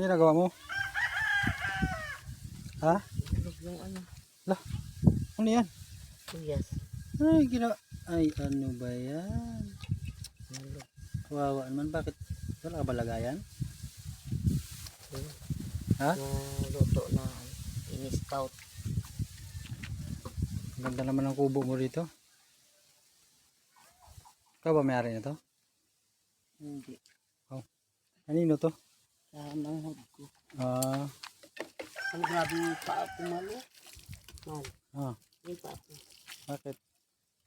Ano ginagawa mo? Ha? Yung ano? Lah, ano yan? Tuyas. Ay, ano ba yan? Kawawa naman. Bakit? Wala ka ba lagayan? Ha? Luto na ini-scout. Ganda naman ng kubo mo rito. Ikaw ba may-ari na to? Hindi. Oh. Kanino to? Sa manghod ko. Ah. Ang grabe yung paa ko malo. Mal. Ah. Yung paa ko. Bakit?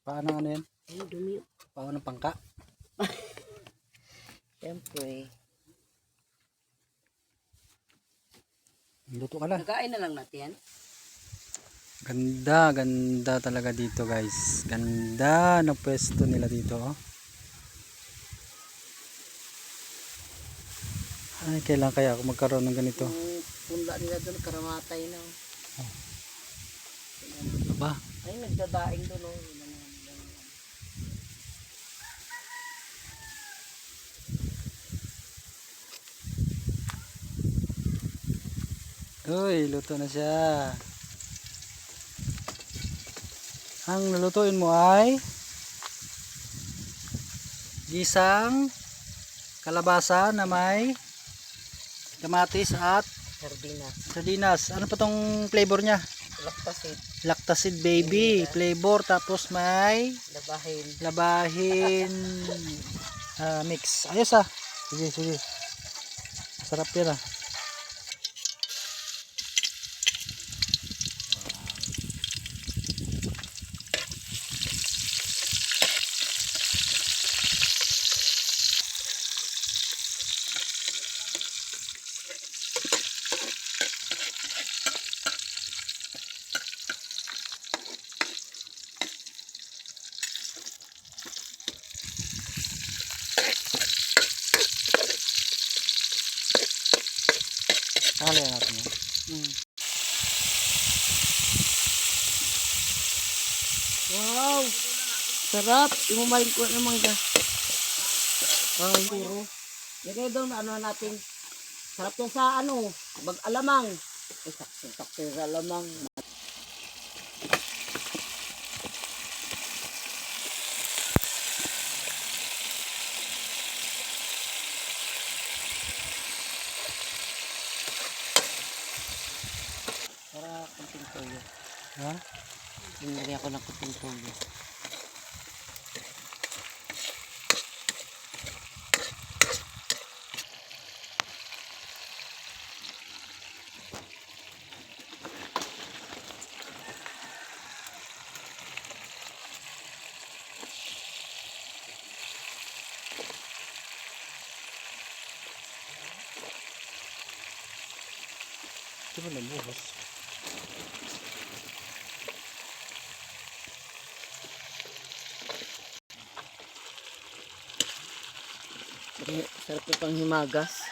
Paano ano yan? Ay, dumi. Paano ng pangka? Siyempre. Luto ka lang. Nakain na lang natin. Ganda, ganda talaga dito guys. Ganda ng pwesto nila dito. Oh. Ay, kailan kaya ako magkaroon ng ganito? Yung punla nila doon, karamatay na. Aba, Ay, nagdadaing doon. Oh. uy, luto na siya. Ang nalutuin mo ay gisang kalabasa na may kamatis at Sardinas. sardinas. Ano pa tong flavor niya? Lactasid. Lactasid baby flavor, tapos may Labahin. labahin mix. Ayos ah. Sige, sige. Sarap yan ah. Kaya natin yan. Wow! Sarap! Imumayin ko ng mangga. Ay, puro. Lagay daw na ano natin. Sarap yan sa ano, bag-alamang. Ay, sakto sa alamang. Para kunting toyo. Ha? Nilagay ako ng kunting toyo. Ito ba nabuhos? Sarap ito pang himagas.